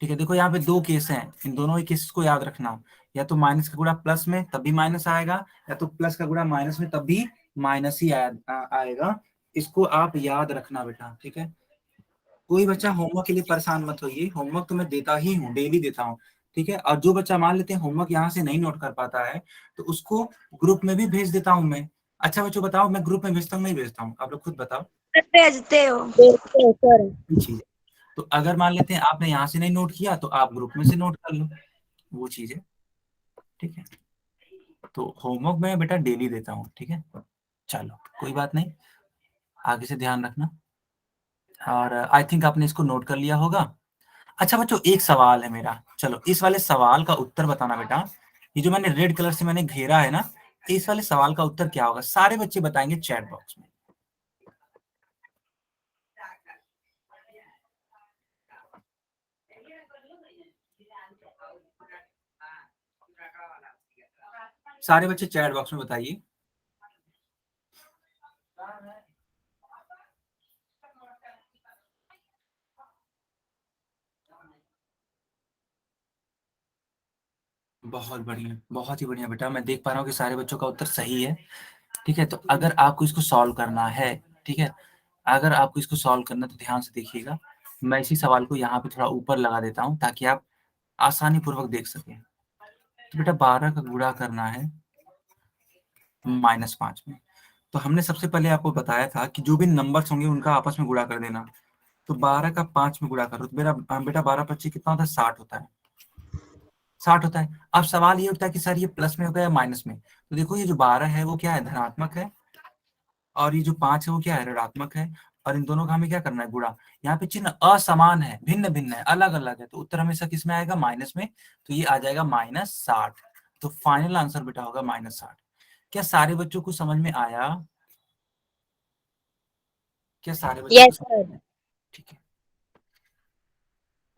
ठीक है, देखो यहाँ पे दो केस हैं, इन दोनों ही केसेस को याद रखना। या तो माइनस का गुणा प्लस में तब भी माइनस आएगा, या तो प्लस का गुणा माइनस में तब भी माइनस ही आएगा। इसको आप याद रखना बेटा, ठीक है। कोई बच्चा होमवर्क के लिए परेशान मत होइए, होमवर्क तो मैं देता ही हूँ, डेली देता हूँ, ठीक है। और जो बच्चा मान लेते हैं होमवर्क यहाँ से नहीं नोट कर पाता है, तो उसको ग्रुप में भी भेज देता हूँ मैं। अच्छा बच्चों बताओ, मैं ग्रुप में भेजता हूँ नहीं भेजता हूँ, आप लोग खुद बताओ। भेजते हो। सर ये चीज है। तो अगर मान लेते हैं आपने यहाँ से नहीं नोट किया तो आप ग्रुप में से नोट कर लो, वो चीज है, ठीक है। तो होमवर्क मैं बेटा डेली देता हूँ, ठीक है। चलो कोई बात नहीं, आगे से ध्यान रखना। और आई थिंक आपने इसको नोट कर लिया होगा। अच्छा बच्चों एक सवाल है मेरा, चलो इस वाले सवाल का उत्तर बताना बेटा। ये जो मैंने रेड कलर से मैंने घेरा है ना, इस वाले सवाल का उत्तर क्या होगा? सारे बच्चे बताएंगे चैट बॉक्स में। सारे बच्चे चैट बॉक्स में बताइए। बहुत बढ़िया, बहुत ही बढ़िया बेटा, मैं देख पा रहा हूँ कि सारे बच्चों का उत्तर सही है, ठीक है। तो अगर आपको इसको सॉल्व करना है, ठीक है, अगर आपको इसको सॉल्व करना है तो ध्यान से देखिएगा। मैं इसी सवाल को यहाँ पे थोड़ा ऊपर लगा देता हूँ ताकि आप आसानी पूर्वक देख सकें। तो बेटा 12 का गुणा करना है -5 में। तो हमने सबसे पहले आपको बताया था कि जो भी नंबर्स होंगे उनका आपस में गुणा कर देना। तो 12 का 5 में गुणा करो तो मेरा बेटा 12 25 कितना होता है? 60 होता है। 60 होता है। अब सवाल ये उठता है कि सर ये प्लस में होगा या माइनस में। तो देखो ये जो 12 है वो क्या है, धनात्मक है, और ये जो 5 है वो क्या है, ऋणात्मक है, और इन दोनों का हमें क्या करना है, गुणा। यहाँ पे चिन्ह असमान है, भिन्न भिन्न है, अलग अलग है, तो उत्तर हमेशा किस में आएगा, माइनस में। तो ये आ जाएगा -60। तो फाइनल आंसर बेटा होगा -60। क्या सारे बच्चों को समझ में आया? क्या सारे बच्चों को यस समझ सर। में आया? ठीक है,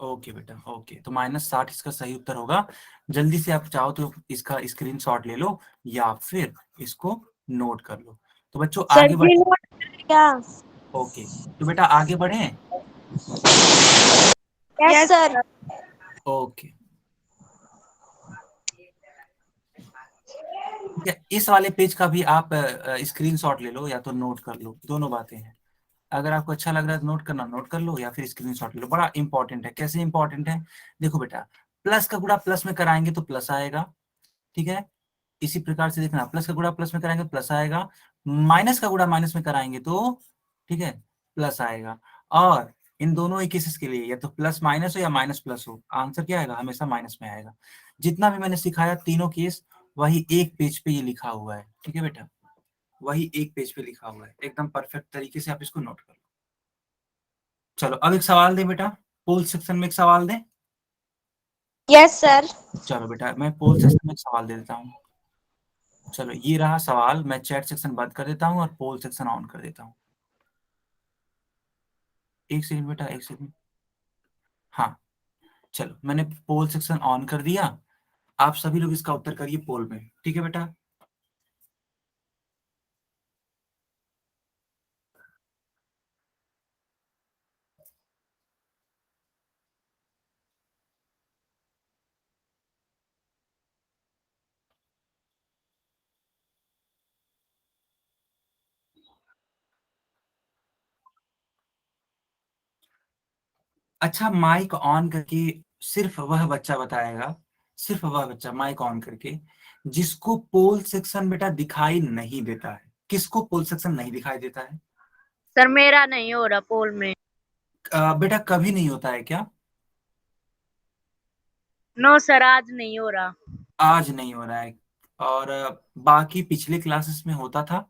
ओके बेटा, ओके। तो -60 इसका सही उत्तर होगा। जल्दी से आप चाहो तो इसका स्क्रीनशॉट ले लो या फिर इसको नोट कर लो। तो बच्चों सर आगे जी बढ़े। नोट करेगा। ओके, तो बेटा आगे बढ़े। Yes yes sir. ओके, ठीक है। इस वाले पेज का भी आप स्क्रीनशॉट ले लो या तो नोट कर लो, दोनों बातें हैं। अगर आपको अच्छा लग रहा है तो नोट करना, नोट कर लो, या फिर स्क्रीनशॉट ले लो। बड़ा इंपॉर्टेंट है। कैसे इंपॉर्टेंट है? देखो बेटा, प्लस का गुणा प्लस में कराएंगे तो प्लस आएगा, ठीक है। इसी प्रकार से देखना, प्लस का गुणा प्लस में कराएंगे तो प्लस आएगा, माइनस का गुणा माइनस में कराएंगे तो, ठीक है, प्लस आएगा। और इन दोनों ही केसेस के लिए या तो प्लस माइनस हो या माइनस प्लस हो, आंसर क्या आएगा, हमेशा माइनस में आएगा। जितना भी मैंने सिखाया तीनों केस वही एक पेज पे ये लिखा हुआ है, ठीक है बेटा, वही एक पेज पे लिखा हुआ है, एकदम परफेक्ट तरीके से आप इसको नोट कर लो। चलो अब एक सवाल दें बेटा, पोल सेक्शन में एक सवाल दें। Yes sir. चलो बेटा मैं पोल सेक्शन में एक सवाल दे देता हूँ। चलो ये रहा सवाल, मैं चैट सेक्शन बंद कर देता हूँ और पोल सेक्शन ऑन कर देता हूँ। एक सेकंड बेटा, एक सेकंड। हाँ, चलो मैंने पोल सेक्शन ऑन कर दिया। आप सभी लोग इसका उत्तर करिए पोल में, ठीक है बेटा। अच्छा, माइक ऑन करके सिर्फ वह बच्चा बताएगा, सिर्फ वह बच्चा माइक ऑन करके जिसको पोल सेक्शन बेटा दिखाई नहीं देता है। किसको पोल सेक्शन नहीं दिखाई देता है? सर मेरा नहीं हो रहा पोल में। बेटा कभी नहीं होता है क्या? नो सर, आज नहीं हो रहा। आज नहीं हो रहा है। और बाकी पिछले क्लासेस में होता था?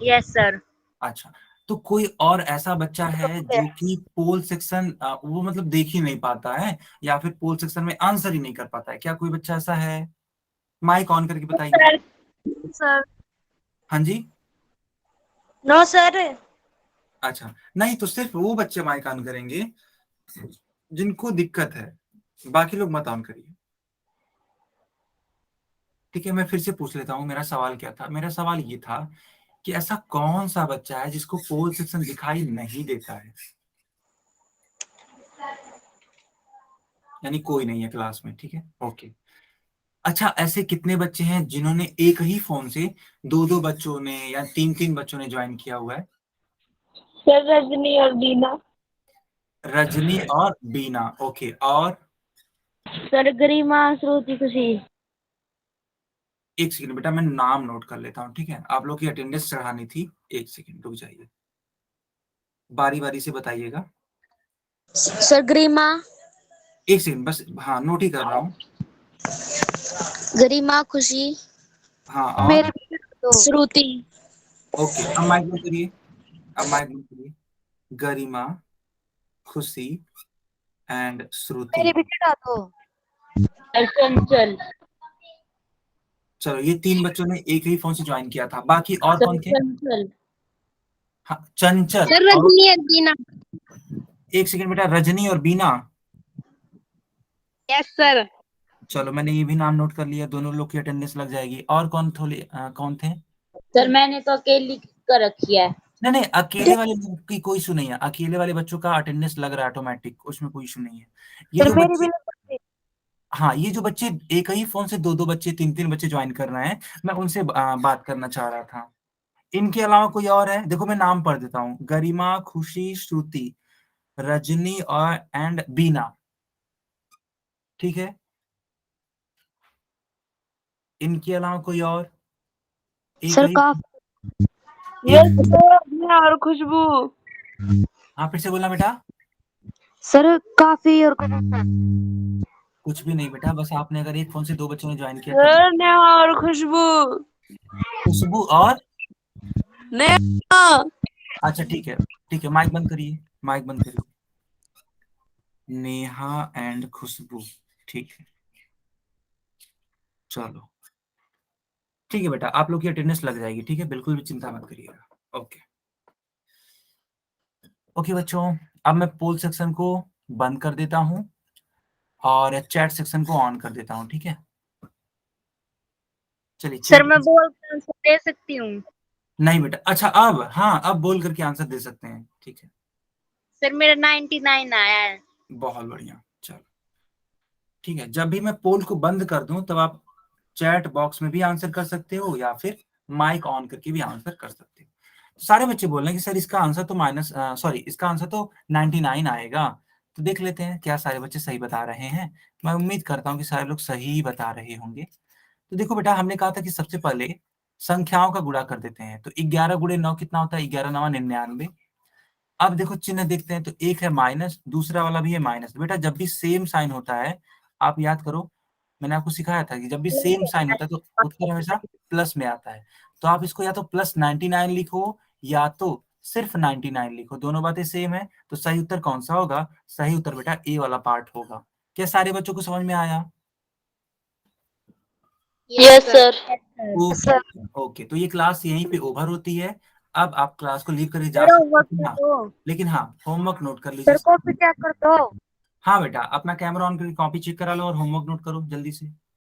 Yes sir. अच्छा, तो कोई और ऐसा बच्चा है जो कि पोल सेक्शन वो मतलब देख ही नहीं पाता है, या फिर पोल सेक्शन में आंसर ही नहीं कर पाता है? क्या कोई बच्चा ऐसा है? माइक ऑन करके बताइए। Sir sir. हाँ जी। No sir. अच्छा, नहीं तो सिर्फ वो बच्चे माइक ऑन करेंगे जिनको दिक्कत है, बाकी लोग मत ऑन करिए, ठीक है। मैं फिर से पूछ लेता हूँ, मेरा सवाल क्या था? मेरा सवाल ये था कि ऐसा कौन सा बच्चा है जिसको पोल सेक्शन दिखाई नहीं देता है? यानी कोई नहीं है क्लास में, ठीक है, ओके। अच्छा, ऐसे कितने बच्चे हैं जिन्होंने एक ही फोन से दो दो बच्चों ने या तीन तीन बच्चों ने ज्वाइन किया हुआ है? सर रजनी और दीना। रजनी और बीना, ओके। और सर गरिमा श्रुति खुशी। एक सेकंड बेटा, मैं नाम नोट कर लेता हूँ, ठीक है। आप लोग की अटेंडेंस चढ़ानी थी, एक सेकंड रुक जाइए, बारी बारी से बताइएगा। सर गरिमा। एक सेकंड बस, हाँ नोट ही कर रहा हूँ। गरिमा खुशी। हाँ, और मेरे तो श्रुति। ओके, अब माइक बंद करिए, अब माइक बंद करिए। गरिमा, खुशी एंड श्रुति। मेरे भी चढ़ा दो। चंचल। चलो ये तीन बच्चों ने एक ही फोन से ज्वाइन किया था, बाकी और सर कौन थे? चंचल। हाँ, चंचल सर और रजनी और दीना। एक सेकंड बेटा, रजनी और बीना। Yes sir. चलो मैंने ये भी नाम नोट कर लिया, दोनों लोग की अटेंडेंस लग जाएगी। और कौन थे? सर मैंने तो अकेली कर रखी है। नहीं नहीं, अकेले वाले लोग की कोई इशू नहीं है, अकेले वाले बच्चों का अटेंडेंस लग रहा है ऑटोमेटिक, उसमें कोई इशू नहीं है। ये सर जो मेरी भी बच्चे, हाँ ये जो बच्चे एक ही फोन से दो दो बच्चे तीन तीन बच्चे ज्वाइन कर रहे हैं, मैं उनसे बात करना चाह रहा था। इनके अलावा कोई और है? देखो मैं नाम पढ़ देता हूँ, गरिमा, खुशी, श्रुति, रजनी और एंड बीना, ठीक है। इनके अलावा कोई और? एक सर ही, काफी। यस एक, सर और खुशबू। हाँ फिर से बोलना बेटा। सर काफी और कुछ भी नहीं बेटा, बस आपने अगर एक फोन से 2 बच्चों ने ज्वाइन किया सर नेहा और खुशबू। खुशबू और नेहा। अच्छा ठीक है, माइक बंद करिए, माइक बंद करिए। नेहा एंड खुशबू, ठीक है, चलो ठीक है बेटा, आप लोग की अटेंडेंस लग जाएगी, ठीक है, बिल्कुल भी चिंता मत करिएगा। ओके ओके बच्चों, अब मैं पोल सेक्शन को बंद कर देता हूं और चैट सेक्शन को ऑन कर देता हूं, ठीक है। चलिए सर चैट, मैं बोल के आंसर दे सकती हूँ? नहीं बेटा, अच्छा अब, हाँ अब बोल करके आंसर दे सकते हैं, ठीक है, सर मेरा 99 आया है। बहुत बढ़िया, चलो ठीक है। जब भी मैं पोल को बंद कर दूं तब आप चैट बॉक्स में भी आंसर कर सकते हो या फिर माइक ऑन करके भी आंसर कर सकते हो। सारे बच्चे बोल रहे हैं कि सर इसका आंसर तो इसका आंसर तो 99 आएगा। तो देख लेते हैं क्या सारे बच्चे सही बता रहे हैं। मैं उम्मीद करता हूँ कि सारे लोग सही बता रहे होंगे। तो देखो बेटा, हमने कहा था कि सबसे पहले संख्याओं का गुणा कर देते हैं। तो 11 गुणे 9 कितना होता है? 11 9 99। अब देखो चिन्ह देखते हैं, तो एक है माइनस, दूसरा वाला भी है माइनस। बेटा जब भी सेम साइन होता है, आप याद करो, मैंने आपको सिखाया था कि जब भी सेम साइन होता है तो उत्तर हमेशा प्लस में आता है। तो आप इसको या तो प्लस 99 लिखो या तो सिर्फ 99 लिखो, दोनों बातें सेम है। तो सही उत्तर कौन सा होगा? सही उत्तर बेटा ए वाला पार्ट होगा। क्या सारे बच्चों को समझ में आया? Yes sir. ओके ओके, तो ये क्लास यहीं पे ओवर होती है। अब आप क्लास को लीव करके जा सर सकते होमवर्क हैं, कर हाँ, दो। लेकिन हाँ होमवर्क नोट कर लीजिए। सर कॉपी चेक कर दो। हाँ बेटा, अपना कैमरा ऑन करके कॉपी चेक करा लो और होमवर्क नोट करो जल्दी से।